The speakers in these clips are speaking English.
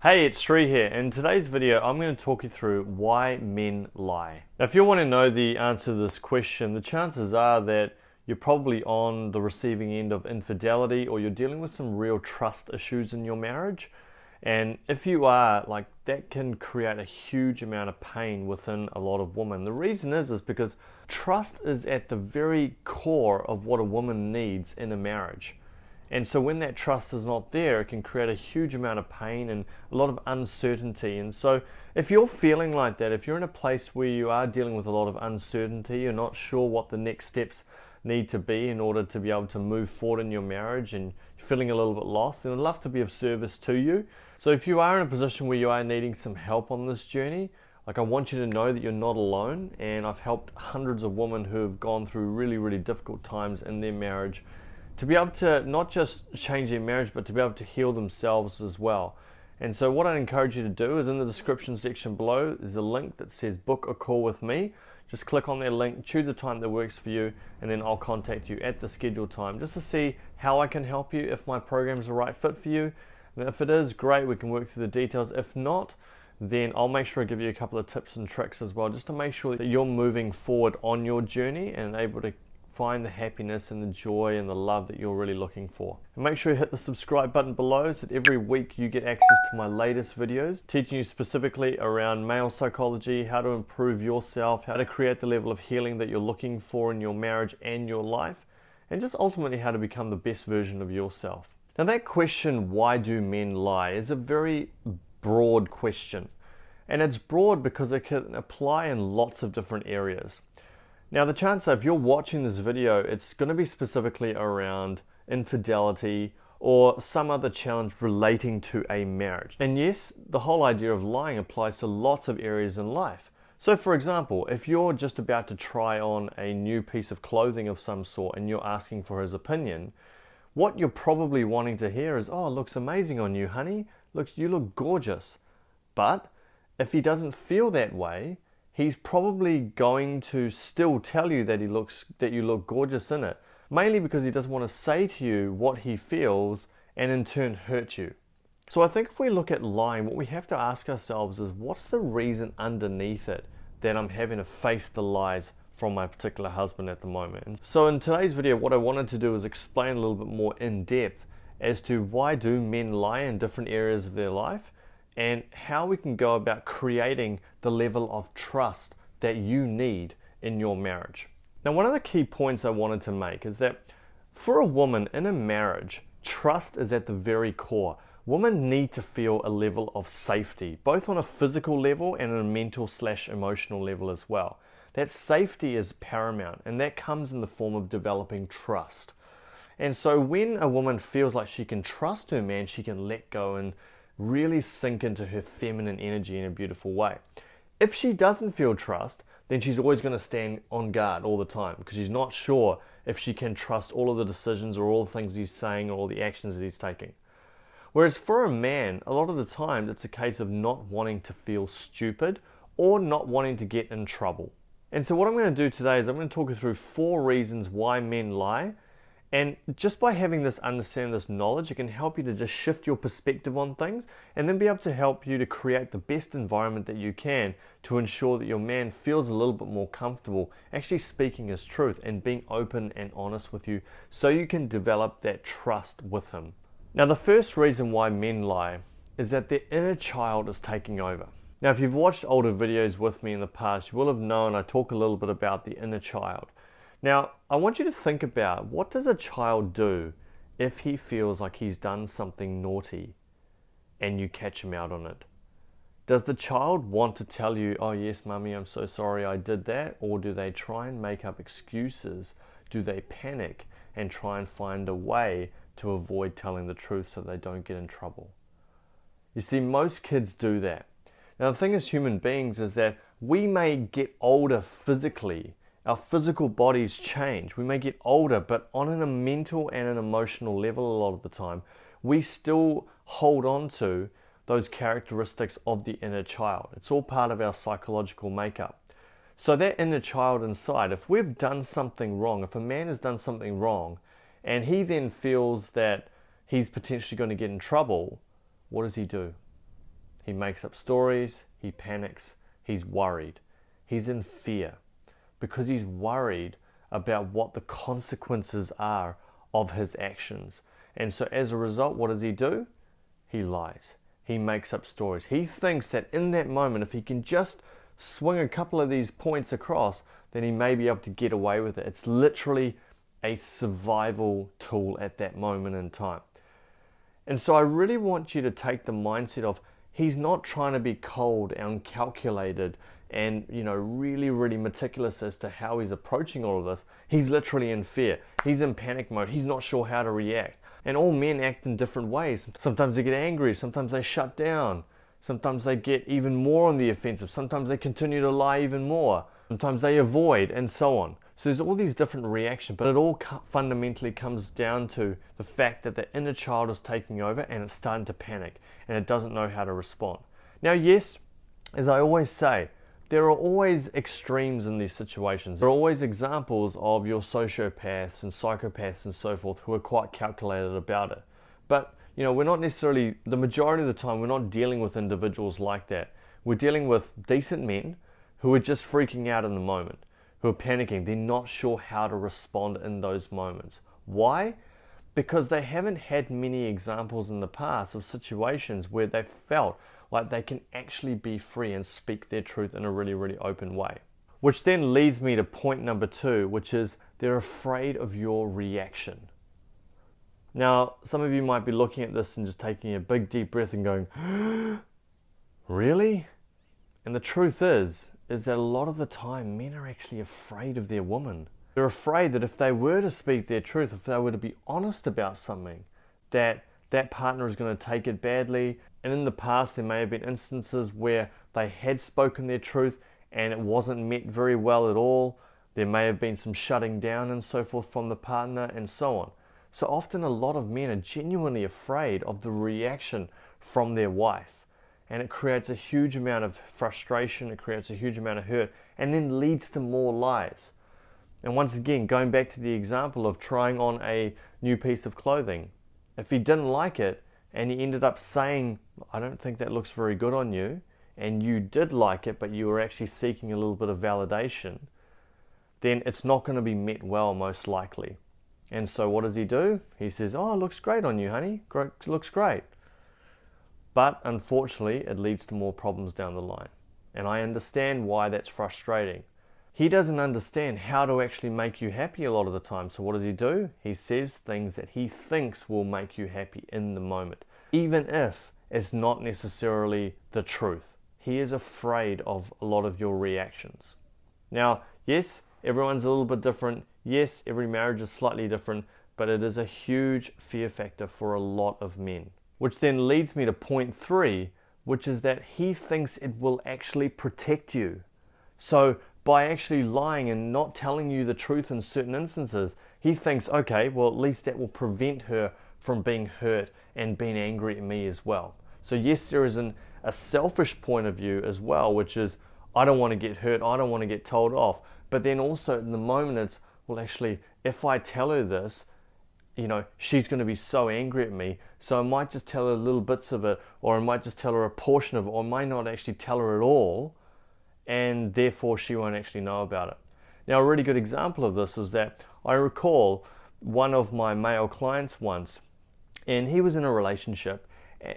Hey, it's Sri here. In today's video, I'm going to talk you through why men lie. Now, if you want to know the answer to this question, the chances are that you're probably on the receiving end of infidelity or you're dealing with some real trust issues in your marriage. And if you are, that can create a huge amount of pain within a lot of women. The reason is because trust is at the very core of what a woman needs in a marriage. And so when that trust is not there, it can create a huge amount of pain and a lot of uncertainty. And so if you're feeling like that, if you're in a place where you are dealing with a lot of uncertainty, you're not sure what the next steps need to be in order to be able to move forward in your marriage and you're feeling a little bit lost, then I'd love to be of service to you. So if you are in a position where you are needing some help on this journey, I want you to know that you're not alone, and I've helped hundreds of women who have gone through really, really difficult times in their marriage to be able to not just change their marriage, but to be able to heal themselves as well. And so what I encourage you to do is in the description section below, there's a link that says book a call with me. Just click on that link, choose a time that works for you, and then I'll contact you at the scheduled time just to see how I can help you, if my program's the right fit for you. And if it is, great, we can work through the details. If not, then I'll make sure I give you a couple of tips and tricks as well, just to make sure that you're moving forward on your journey and able to find the happiness and the joy and the love that you're really looking for. And make sure you hit the subscribe button below so that every week you get access to my latest videos, teaching you specifically around male psychology, how to improve yourself, how to create the level of healing that you're looking for in your marriage and your life, and just ultimately how to become the best version of yourself. Now that question, why do men lie, is a very broad question. And it's broad because it can apply in lots of different areas. Now the chance if you're watching this video, it's going to be specifically around infidelity or some other challenge relating to a marriage. And yes, the whole idea of lying applies to lots of areas in life. So for example, if you're just about to try on a new piece of clothing of some sort and you're asking for his opinion, what you're probably wanting to hear is, "Oh, it looks amazing on you, honey. Look, you look gorgeous." But if he doesn't feel that way, he's probably going to still tell you that you look gorgeous in it, mainly because he doesn't want to say to you what he feels and in turn hurt you. So I think if we look at lying, what we have to ask ourselves is, what's the reason underneath it that I'm having to face the lies from my particular husband at the moment? And so in today's video, what I wanted to do is explain a little bit more in depth as to why do men lie in different areas of their life, and how we can go about creating the level of trust that you need in your marriage. Now, one of the key points I wanted to make is that for a woman in a marriage, trust is at the very core. Women need to feel a level of safety, both on a physical level and on a mental/emotional level as well. That safety is paramount, and that comes in the form of developing trust. And so when a woman feels like she can trust her man, she can let go and really sink into her feminine energy in a beautiful way. If she doesn't feel trust, then she's always going to stand on guard all the time because she's not sure if she can trust all of the decisions or all the things he's saying or all the actions that he's taking. Whereas for a man, a lot of the time, it's a case of not wanting to feel stupid or not wanting to get in trouble. And so what I'm going to do today is I'm going to talk you through 4 reasons why men lie. And just by having this understanding, this knowledge, it can help you to just shift your perspective on things and then be able to help you to create the best environment that you can to ensure that your man feels a little bit more comfortable actually speaking his truth and being open and honest with you so you can develop that trust with him. Now, the first reason why men lie is that their inner child is taking over. Now, if you've watched older videos with me in the past, you will have known I talk a little bit about the inner child. Now, I want you to think about, what does a child do if he feels like he's done something naughty and you catch him out on it? Does the child want to tell you, "Oh yes, mummy, I'm so sorry I did that"? Or do they try and make up excuses? Do they panic and try and find a way to avoid telling the truth so they don't get in trouble? You see, most kids do that. Now, the thing as human beings is that we may get older physically. Our physical bodies change. We may get older, but on a mental and an emotional level a lot of the time, we still hold on to those characteristics of the inner child. It's all part of our psychological makeup. So that inner child inside, if we've done something wrong, if a man has done something wrong, and he then feels that he's potentially going to get in trouble, what does he do? he makes up stories, he panics, he's worried. He's in fear because he's worried about what the consequences are of his actions. And so as a result, what does he do? He lies. He makes up stories. He thinks that in that moment, if he can just swing a couple of these points across, then he may be able to get away with it. It's literally a survival tool at that moment in time. And so I really want you to take the mindset of he's not trying to be cold and calculated and, really, really meticulous as to how he's approaching all of this. He's literally in fear. He's in panic mode. He's not sure how to react. And all men act in different ways. Sometimes they get angry. Sometimes they shut down. Sometimes they get even more on the offensive. Sometimes they continue to lie even more. Sometimes they avoid, and so on. So there's all these different reactions, but it all fundamentally comes down to the fact that the inner child is taking over and it's starting to panic and it doesn't know how to respond. Now, yes, as I always say, there are always extremes in these situations. There are always examples of your sociopaths and psychopaths and so forth who are quite calculated about it. But, we're not necessarily, the majority of the time, we're not dealing with individuals like that. We're dealing with decent men who are just freaking out in the moment, who are panicking. They're not sure how to respond in those moments. Why? Because they haven't had many examples in the past of situations where they felt like they can actually be free and speak their truth in a really, really open way. Which then leads me to point number 2, which is they're afraid of your reaction. Now, some of you might be looking at this and just taking a big deep breath and going, really? And the truth is that a lot of the time men are actually afraid of their woman. They're afraid that if they were to speak their truth, if they were to be honest about something, that partner is going to take it badly. And in the past, there may have been instances where they had spoken their truth and it wasn't met very well at all. There may have been some shutting down and so forth from the partner and so on. So often a lot of men are genuinely afraid of the reaction from their wife. And it creates a huge amount of frustration, it creates a huge amount of hurt, and then leads to more lies. And once again, going back to the example of trying on a new piece of clothing, if he didn't like it and he ended up saying, I don't think that looks very good on you, and you did like it, but you were actually seeking a little bit of validation, then it's not going to be met well, most likely. And so what does he do? He says, oh, it looks great on you, honey. Looks great. But unfortunately, it leads to more problems down the line. And I understand why that's frustrating. He doesn't understand how to actually make you happy a lot of the time. So what does he do? He says things that he thinks will make you happy in the moment, even if it's not necessarily the truth. He is afraid of a lot of your reactions. Now, yes, everyone's a little bit different. Yes, every marriage is slightly different, but it is a huge fear factor for a lot of men. Which then leads me to point 3, which is that he thinks it will actually protect you. So by actually lying and not telling you the truth in certain instances, he thinks, okay, well, at least that will prevent her from being hurt and being angry at me as well. So yes, there is a selfish point of view as well, which is, I don't want to get hurt, I don't want to get told off. But then also in the moment it's, well, actually, if I tell her this, she's going to be so angry at me, so I might just tell her little bits of it, or I might just tell her a portion of it, or I might not actually tell her at all, and therefore she won't actually know about it. Now, a really good example of this is that I recall one of my male clients once, and he was in a relationship,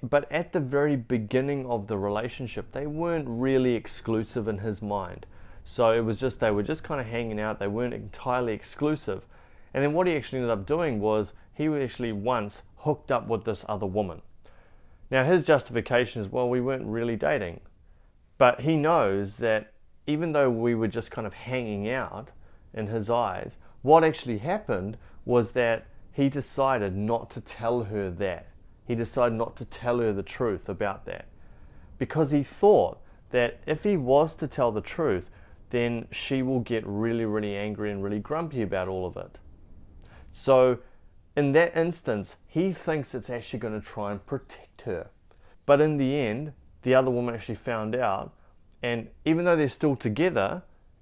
but at the very beginning of the relationship, they weren't really exclusive in his mind. So it was just, they were just kind of hanging out, they weren't entirely exclusive. And then what he actually ended up doing was he actually once hooked up with this other woman. Now his justification is, well, we weren't really dating. But he knows that even though we were just kind of hanging out in his eyes, what actually happened was that he decided not to tell her that. He decided not to tell her the truth about that. Because he thought that if he was to tell the truth, then she will get really, really angry and really grumpy about all of it. So in that instance, he thinks it's actually going to try and protect her. But in the end, the other woman actually found out, and even though they're still together,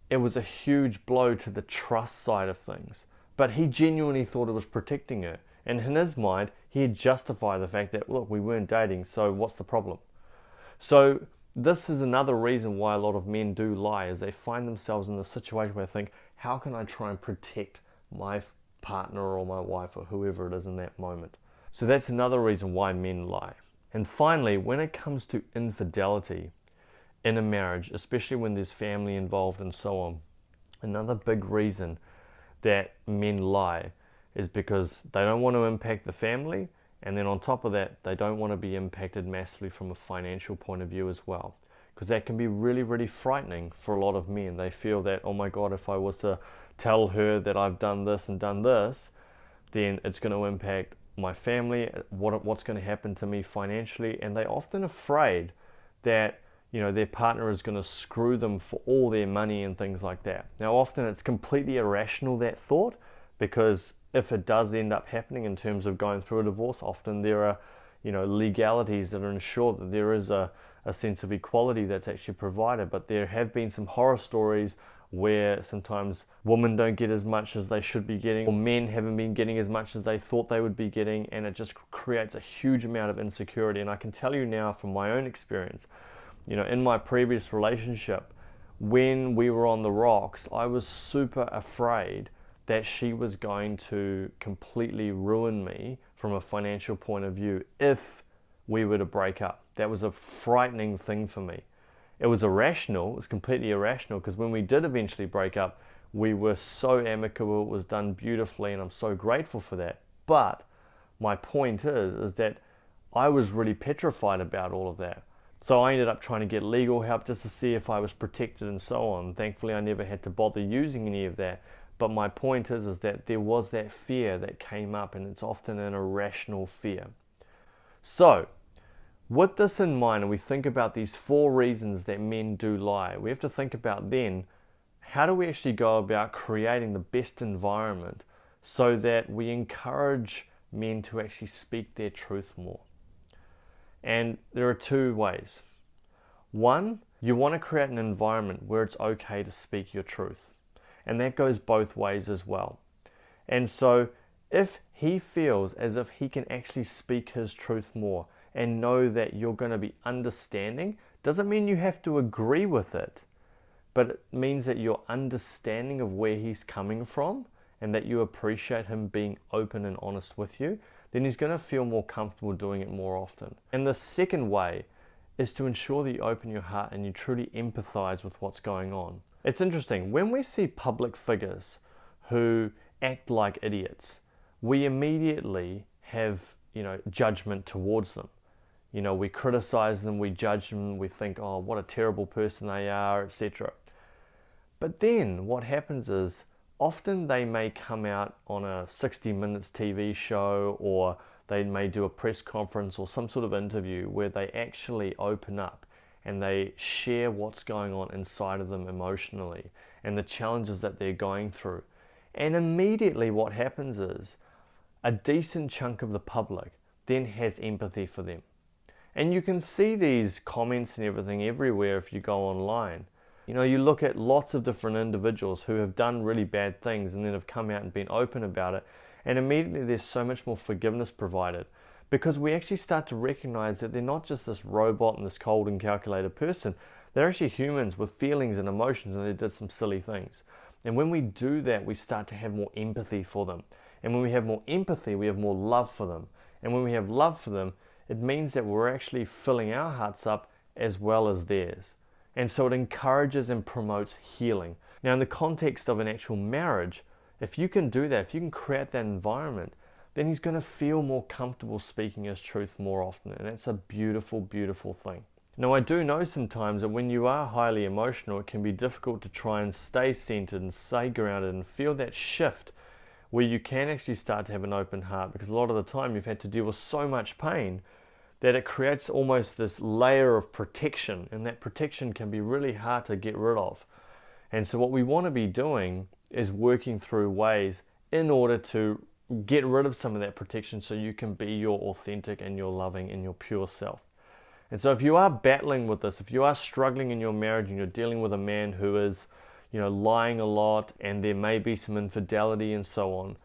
it was a huge blow to the trust side of things. But he genuinely thought it was protecting her. And in his mind, he had justified the fact that, look, we weren't dating, so what's the problem? So this is another reason why a lot of men do lie, is they find themselves in the situation where they think, how can I try and protect my partner or my wife or whoever it is in that moment? So that's another reason why men lie. And finally, when it comes to infidelity in a marriage, especially when there's family involved and so on, another big reason that men lie is because they don't want to impact the family, and then on top of that, they don't want to be impacted massively from a financial point of view as well. Because that can be really, really frightening for a lot of men. They feel that, oh my God, if I was to tell her that I've done this and done this, then it's going to impact my family, what's going to happen to me financially, and they're often afraid that their partner is going to screw them for all their money and things like that. Now often it's completely irrational, that thought, because if it does end up happening in terms of going through a divorce, often there are legalities that ensure that there is a sense of equality that's actually provided. But there have been some horror stories where sometimes women don't get as much as they should be getting, or men haven't been getting as much as they thought they would be getting, and it just creates a huge amount of insecurity. And I can tell you now from my own experience, in my previous relationship, when we were on the rocks, I was super afraid that she was going to completely ruin me from a financial point of view if we were to break up. That was a frightening thing for me. It was irrational, it was completely irrational, because when we did eventually break up, we were so amicable, it was done beautifully, and I'm so grateful for that. But my point is that I was really petrified about all of that. So I ended up trying to get legal help just to see if I was protected and so on. Thankfully, I never had to bother using any of that. But my point is that there was that fear that came up, and it's often an irrational fear. So, with this in mind, and we think about these 4 reasons that men do lie, we have to think about then, how do we actually go about creating the best environment so that we encourage men to actually speak their truth more? And there are 2 ways. One, you want to create an environment where it's okay to speak your truth. And that goes both ways as well. And so if he feels as if he can actually speak his truth more and know that you're going to be understanding, doesn't mean you have to agree with it, but it means that you're understanding of where he's coming from and that you appreciate him being open and honest with you, then he's going to feel more comfortable doing it more often. And the second way is to ensure that you open your heart and you truly empathize with what's going on. It's interesting, when we see public figures who act like idiots, we immediately have, judgment towards them. We criticize them, we judge them, we think, oh, what a terrible person they are, etc. But then what happens is, often they may come out on a 60 Minutes TV show, or they may do a press conference or some sort of interview where they actually open up and they share what's going on inside of them emotionally and the challenges that they're going through. And immediately what happens is a decent chunk of the public then has empathy for them. And you can see these comments and everything everywhere if you go online. You look at lots of different individuals who have done really bad things and then have come out and been open about it, and immediately there's so much more forgiveness provided, because we actually start to recognize that they're not just this robot and this cold and calculated person. They're actually humans with feelings and emotions, and they did some silly things. And when we do that, we start to have more empathy for them. And when we have more empathy, we have more love for them. And when we have love for them, it means that we're actually filling our hearts up as well as theirs. And so it encourages and promotes healing. Now, in the context of an actual marriage, if you can do that, if you can create that environment, then he's going to feel more comfortable speaking his truth more often. And that's a beautiful, beautiful thing. Now, I do know sometimes that when you are highly emotional, it can be difficult to try and stay centered and stay grounded and feel that shift where you can actually start to have an open heart, because a lot of the time you've had to deal with so much pain that it creates almost this layer of protection, and that protection can be really hard to get rid of. And so what we want to be doing is working through ways in order to get rid of some of that protection so you can be your authentic and your loving and your pure self. And so if you are battling with this, if you are struggling in your marriage and you're dealing with a man who is, lying a lot, and there may be some infidelity and so on,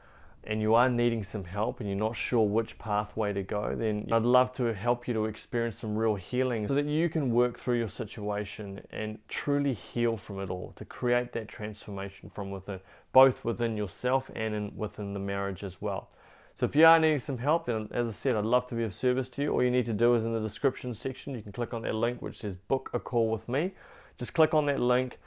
and you are needing some help and you're not sure which pathway to go, then I'd love to help you to experience some real healing so that you can work through your situation and truly heal from it all, to create that transformation from within, both within yourself and within the marriage as well. So if you are needing some help, then as I said, I'd love to be of service to you. All you need to do is in the description section, you can click on that link which says book a call with me. Just click on that link,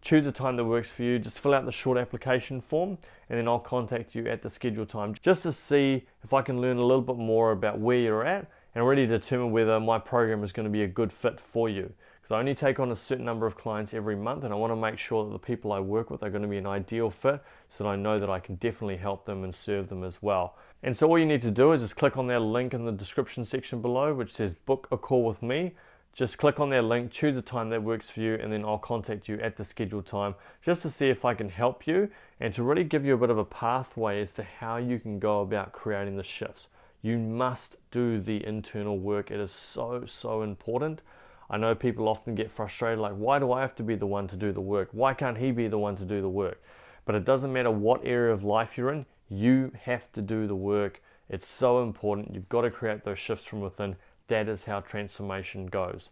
choose a time that works for you, just fill out the short application form, and then I'll contact you at the scheduled time just to see if I can learn a little bit more about where you're at and really determine whether my program is going to be a good fit for you. Because I only take on a certain number of clients every month, and I want to make sure that the people I work with are going to be an ideal fit so that I know that I can definitely help them and serve them as well. And so all you need to do is just click on that link in the description section below which says book a call with me. Just click on that link, choose a time that works for you, and then I'll contact you at the scheduled time just to see if I can help you and to really give you a bit of a pathway as to how you can go about creating the shifts. You must do the internal work. It is so important. I know people often get frustrated, like, why do I have to be the one to do the work? Why can't he be the one to do the work? But it doesn't matter what area of life you're in, you have to do the work. It's so important. You've got to create those shifts from within. That is how transformation goes.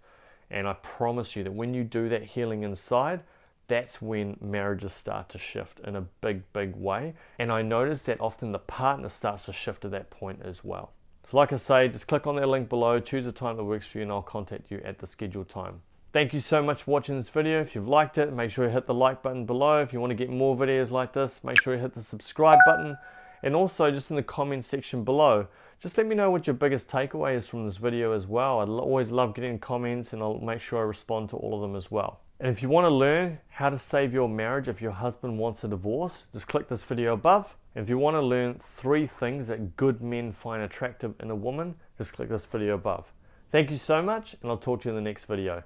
And I promise you that when you do that healing inside, that's when marriages start to shift in a big way. And I notice that often the partner starts to shift at that point as well. So like I say, just click on that link below, choose a time that works for you, and I'll contact you at the scheduled time. Thank you so much for watching this video. If you've liked it, make sure you hit the like button below. If you want to get more videos like this, make sure you hit the subscribe button. And also just in the comment section below, just let me know what your biggest takeaway is from this video as well. I always love getting comments, and I'll make sure I respond to all of them as well. And if you want to learn how to save your marriage if your husband wants a divorce, just click this video above. And if you want to learn 3 things that good men find attractive in a woman, just click this video above. Thank you so much, and I'll talk to you in the next video.